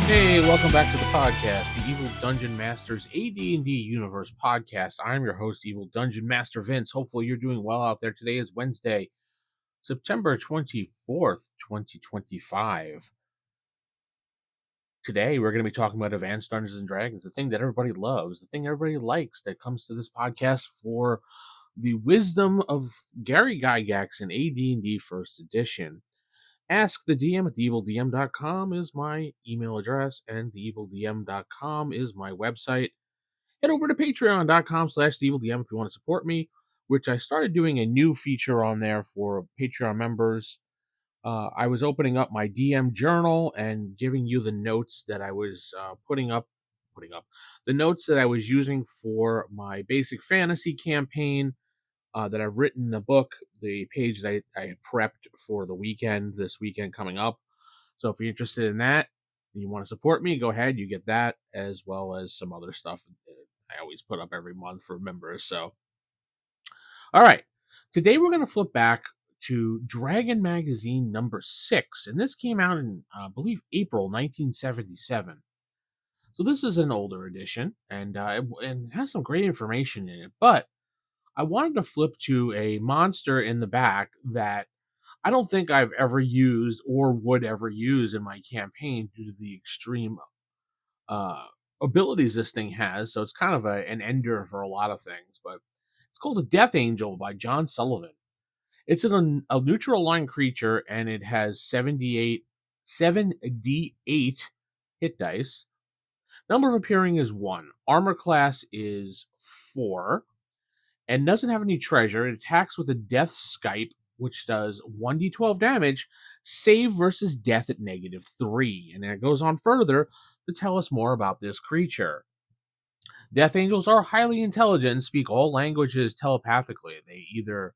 Hey, welcome back to the podcast, the Evil Dungeon Masters AD&D Universe podcast. I'm your host, Evil Dungeon Master Vince. Hopefully you're doing well out there. Today is Wednesday, September 24th, 2025. Today we're going to be talking about Advanced Dungeons and Dragons, the thing that everybody loves, the thing everybody likes that comes to this podcast for the wisdom of Gary Gygax in AD&D First Edition. Ask the DM at theevildm.com is my email address, and theevildm.com is my website. Head over to patreon.com/theevildm if you want to support me, which I started doing a new feature on there for Patreon members. I was opening up my DM journal and giving you the notes that I was putting up the notes that I was using for my basic fantasy campaign that I've written the book, the page that I prepped for the weekend, this weekend coming up. So if you're interested in that and you want to support me, go ahead. You get that as well as some other stuff I always put up every month for members. So, all right. Today we're going to flip back to Dragon Magazine number 6. And this came out in, I believe, April 1977. So this is an older edition and it has some great information in it. But I wanted to flip to a monster in the back that I don't think I've ever used or would ever use in my campaign due to the extreme uh, abilities this thing has. So it's kind of an ender for a lot of things. But it's called a Death Angel by John Sullivan. It's a neutral line creature, and it has 7d8 hit dice. Number of appearing is 1. Armor class is 4. And doesn't have any treasure. It attacks with a death scythe, which does 1d12 damage, save versus death at -3. And it goes on further to tell us more about this creature. Death angels are highly intelligent and speak all languages telepathically. They either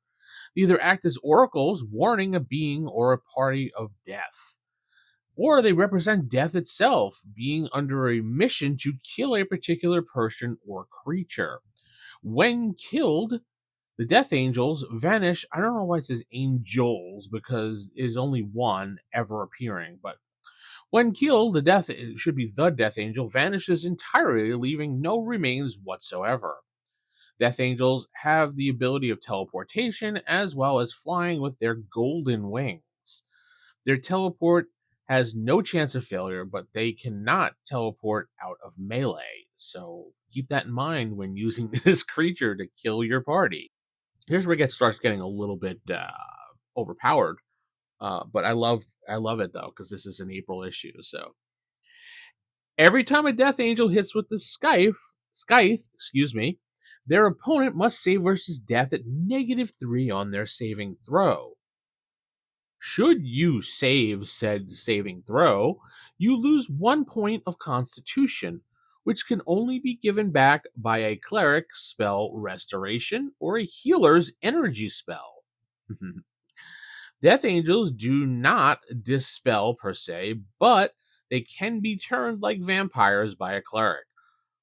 act as oracles, warning a being or a party of death, or they represent death itself, being under a mission to kill a particular person or creature. When killed, the Death Angels vanish. I don't know why it says angels because there's only one ever appearing, but when killed, it should be the Death Angel vanishes entirely, leaving no remains whatsoever. Death Angels have the ability of teleportation as well as flying with their golden wings. Their teleport has no chance of failure, but they cannot teleport out of melee. So keep that in mind when using this creature to kill your party. Here's where it starts getting a little bit overpowered. But I love it though, because this is an April issue. So every time a Death Angel hits with the scythe, their opponent must save versus death at -3 on their saving throw. Should you save said saving throw, you lose 1 point of Constitution, which can only be given back by a cleric spell restoration or a healer's energy spell. Death Angels do not dispel per se, but they can be turned like vampires by a cleric,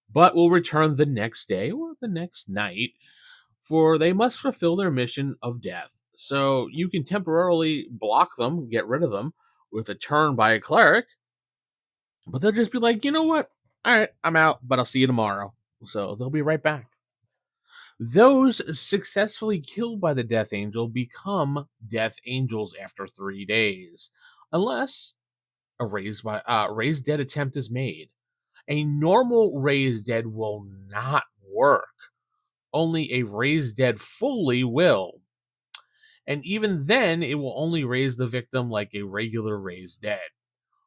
but will return the next day or the next night, for they must fulfill their mission of death. So you can temporarily block them, get rid of them with a turn by a cleric, but they'll just be like, you know what? All right, I'm out, but I'll see you tomorrow. So they'll be right back. Those successfully killed by the Death Angel become Death Angels after 3 days, unless a raised dead attempt is made. A normal raised dead will not work. Only a raised dead fully will. And even then, it will only raise the victim like a regular raised dead.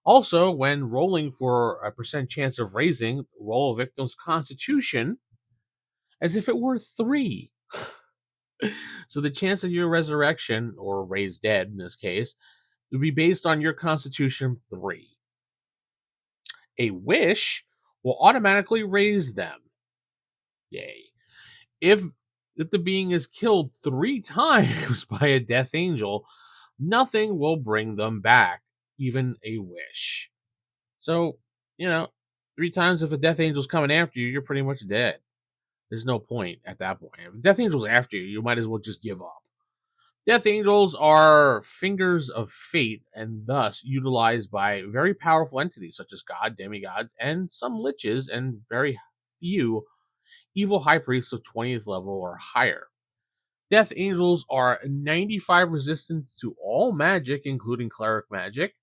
Also, when rolling for a percent chance of raising, roll a victim's constitution as if it were 3. So the chance of your resurrection, or raised dead in this case, would be based on your constitution 3. A wish will automatically raise them. Yay. If the being is killed 3 times by a Death Angel, nothing will bring them back, even a wish. So, 3 times if a Death Angel's coming after you, you're pretty much dead. There's no point at that point. If a Death Angel's after you, you might as well just give up. Death angels are fingers of fate and thus utilized by very powerful entities such as god, demigods, and some liches, and very few evil high priests of 20th level or higher. Death angels are 95 resistant to all magic, including cleric magic,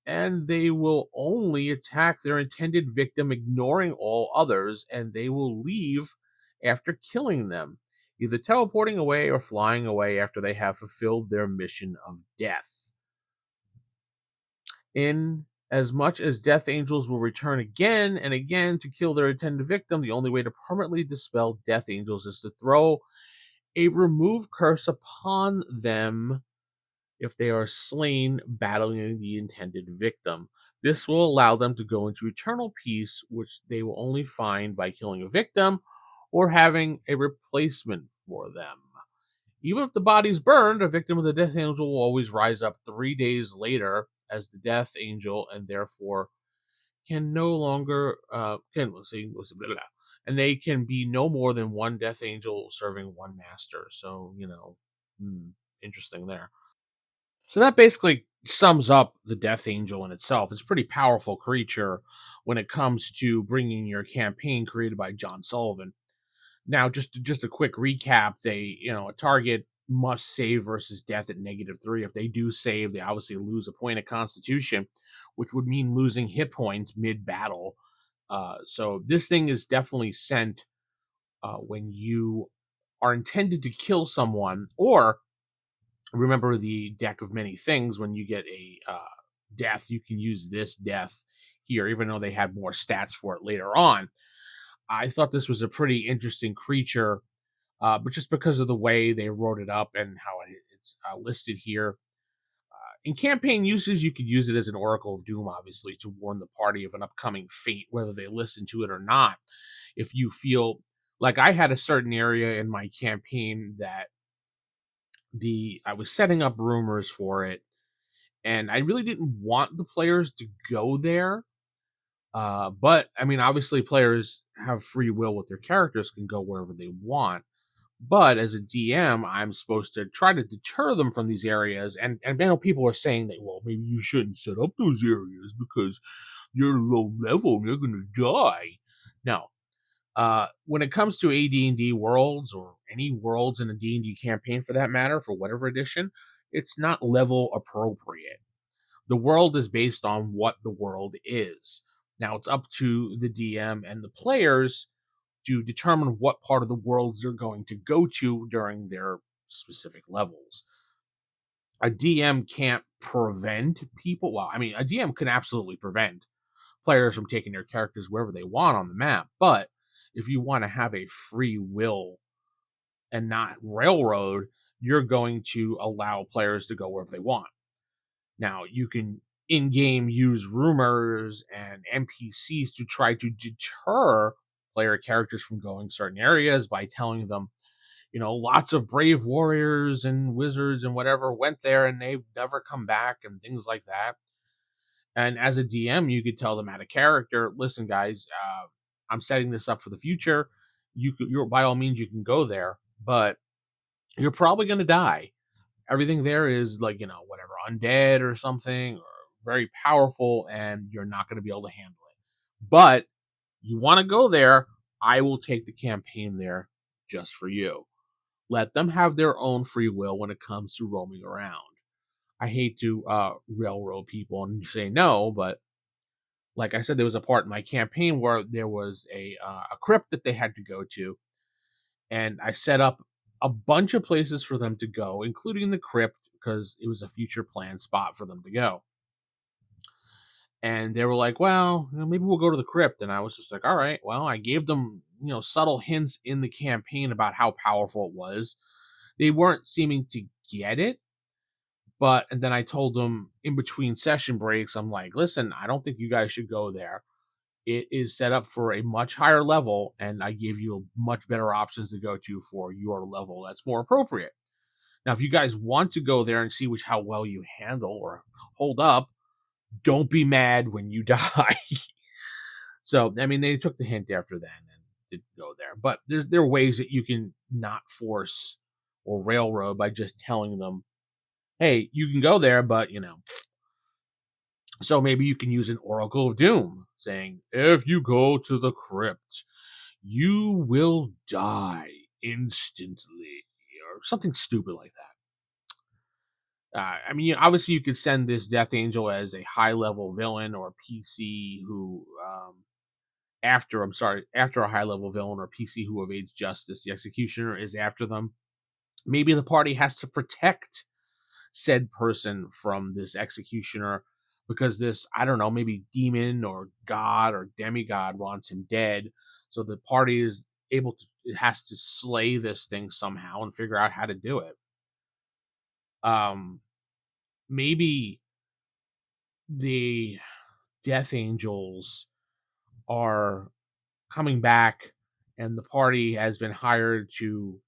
and they will only attack their intended victim, ignoring all others, and they will leave after killing them, either teleporting away or flying away after they have fulfilled their mission of death. In as much as death angels will return again and again to kill their intended victim, the only way to permanently dispel death angels is to throw a remove curse upon them if they are slain battling the intended victim. This will allow them to go into eternal peace, which they will only find by killing a victim or having a replacement for them. Even if the body's burned, a victim of the death angel will always rise up 3 days later as the death angel, and therefore can no longer can let's see, blah, blah, blah. And they can be no more than one death angel serving one master. So interesting there. So that basically sums up the Death Angel in itself. It's a pretty powerful creature when it comes to bringing your campaign created by John Sullivan. Now, just a quick recap: a target must save versus death at -3. If they do save, they obviously lose a point of Constitution, which would mean losing hit points mid battle. So this thing is definitely sent when you are intended to kill someone, or remember the deck of many things. When you get a death, you can use this death here, even though they had more stats for it later on. I thought this was a pretty interesting creature, but just because of the way they wrote it up and how it's listed here. In campaign uses, you could use it as an Oracle of Doom, obviously, to warn the party of an upcoming fate, whether they listen to it or not. If you feel like I had a certain area in my campaign that I was setting up rumors for it, and I really didn't want the players to go there. But I mean, obviously, players have free will with their characters, can go wherever they want. But as a DM, I'm supposed to try to deter them from these areas. And I know people are saying that, well, maybe you shouldn't set up those areas because you're low level and you're going to die. No, when it comes to AD&D worlds, or any worlds in a D&D campaign for that matter, for whatever edition, it's not level appropriate. The world is based on what the world is. Now it's up to the DM and the players to determine what part of the worlds they're going to go to during their specific levels. A DM can't prevent people. Well, I mean, a DM can absolutely prevent players from taking their characters wherever they want on the map. But if you want to have a free will and not railroad, you're going to allow players to go wherever they want. Now, you can in game use rumors and NPCs to try to deter player characters from going certain areas by telling them, lots of brave warriors and wizards and whatever went there and they've never come back and things like that. And as a DM, you could tell them out of character, listen, guys, I'm setting this up for the future. You're by all means, you can go there, but you're probably going to die. Everything there is like, whatever, undead or something, or very powerful, and you're not going to be able to handle it. But you want to go there, I will take the campaign there just for you. Let them have their own free will when it comes to roaming around. I hate to railroad people and say no, but like I said, there was a part in my campaign where there was a crypt that they had to go to, and I set up a bunch of places for them to go, including the crypt, because it was a future planned spot for them to go. And they were like, well, maybe we'll go to the crypt. And I was just like, all right, well, I gave them, subtle hints in the campaign about how powerful it was. They weren't seeming to get it. And then I told them in between session breaks, I'm like, listen, I don't think you guys should go there. It is set up for a much higher level, and I gave you much better options to go to for your level that's more appropriate. Now, if you guys want to go there and see how well you handle or hold up, don't be mad when you die. So, I mean, they took the hint after then and didn't go there. But there are ways that you can not force or railroad by just telling them hey, you can go there, but so maybe you can use an Oracle of Doom saying, if you go to the crypt, you will die instantly, or something stupid like that. I mean, obviously, you could send this Death Angel as a high level villain or PC who, after a high level villain or PC who evades justice, the executioner is after them. Maybe the party has to protect said person from this executioner because this, I don't know, maybe demon or god or demigod wants him dead. So the party is able to, it has to slay this thing somehow and figure out how to do it. Um, Maybe the Death Angels are coming back and the party has been hired to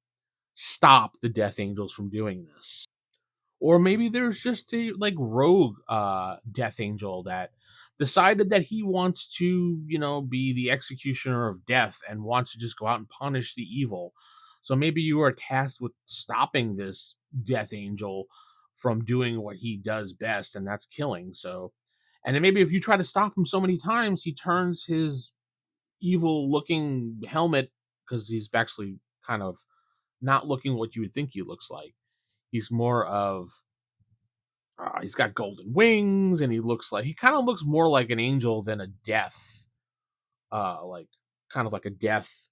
stop the Death Angels from doing this. Or maybe there's just a like rogue Death Angel that decided that he wants to, be the executioner of death and wants to just go out and punish the evil. So maybe you are tasked with stopping this Death Angel from doing what he does best, and that's killing. So, and then maybe if you try to stop him so many times, he turns his evil looking helmet, because he's actually kind of not looking what you would think he looks like. He's more of he's got golden wings, and he kind of looks more like an angel than a death. Like kind of like a death,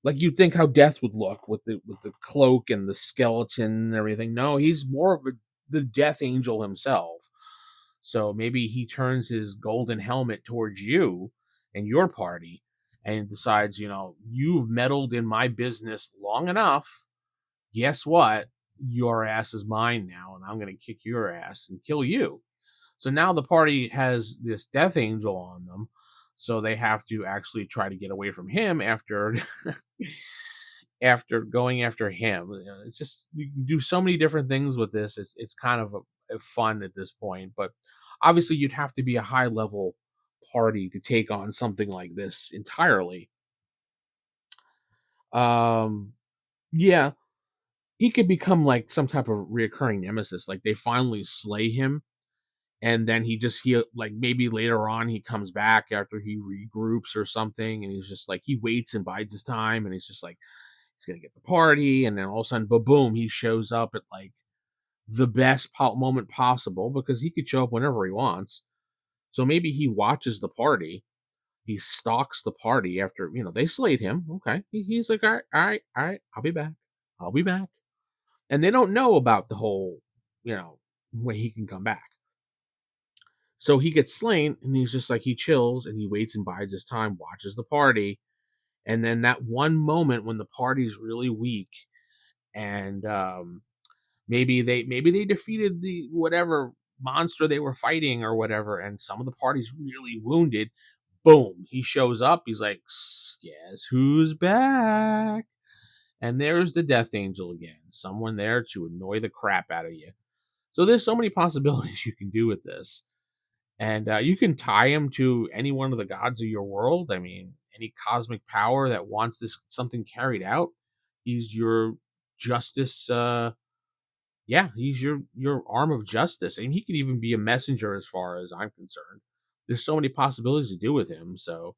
like you'd think how death would look with the cloak and the skeleton and everything. No, he's more of the death angel himself. So maybe he turns his golden helmet towards you and your party and decides, you've meddled in my business long enough. Guess what? Your ass is mine now, and I'm going to kick your ass and kill you. So now the party has this death angel on them. So they have to actually try to get away from him after after going after him. It's just you can do so many different things with this. It's kind of a fun at this point, but obviously you'd have to be a high level party to take on something like this entirely. Um, yeah, he could become like some type of reoccurring nemesis. Like they finally slay him, and then he like maybe later on he comes back after he regroups or something, and he's just like he waits and bides his time, and he's just like he's gonna get the party, and then all of a sudden, boom, he shows up at like the best moment possible because he could show up whenever he wants. So maybe he watches the party. He stalks the party after they slayed him. Okay, he's like, all right, I'll be back. I'll be back. And they don't know about the whole, when he can come back. So he gets slain, and he's just like he chills and he waits and bides his time, watches the party, and then that one moment when the party's really weak, and maybe they defeated the whatever monster they were fighting or whatever, and some of the party's really wounded. Boom, he shows up. He's like, guess who's back? And there's the Death Angel again, someone there to annoy the crap out of you. So there's so many possibilities you can do with this. And you can tie him to any one of the gods of your world. I mean, any cosmic power that wants this something carried out. He's your justice. Yeah, he's your arm of justice, and he could even be a messenger as far as I'm concerned. There's so many possibilities to do with him. So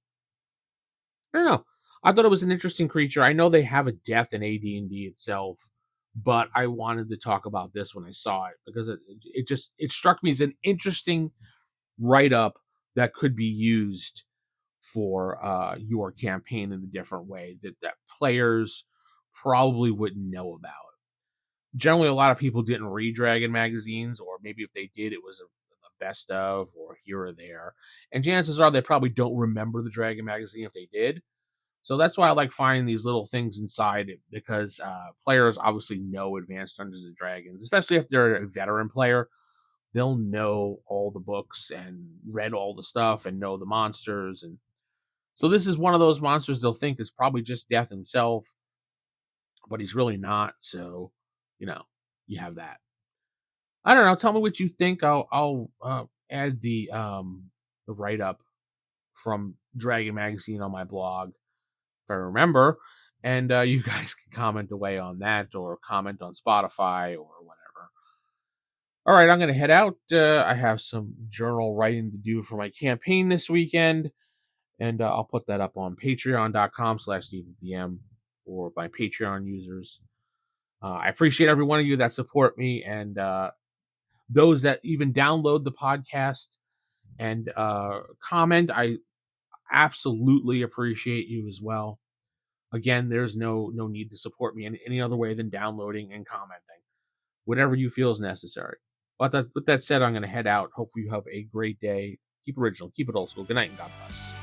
I don't know. I thought it was an interesting creature. I know they have a death in AD&D itself, but I wanted to talk about this when I saw it because it struck me as an interesting write up that could be used for your campaign in a different way that players probably wouldn't know about. Generally, a lot of people didn't read Dragon magazines, or maybe if they did, it was a best of or here or there. And chances are they probably don't remember the Dragon magazine if they did. So that's why I like finding these little things inside it because players obviously know Advanced Dungeons and Dragons, especially if they're a veteran player. They'll know all the books and read all the stuff and know the monsters. And so this is one of those monsters they'll think is probably just Death himself, but he's really not. So, you know, you have that. I don't know. Tell me what you think. I'll add the write up from Dragon Magazine on my blog if I remember, and you guys can comment away on that or comment on Spotify or whatever. All right, I'm going to head out. I have some journal writing to do for my campaign this weekend, and I'll put that up on patreon.com/StephenDM for my Patreon users. I appreciate every one of you that support me, and those that even download the podcast and comment. I absolutely appreciate you as well. Again, there's no need to support me in any other way than downloading and commenting. Whatever you feel is necessary. But with that said, I'm going to head out. Hopefully you have a great day. Keep original, keep it old school. Good night and God bless.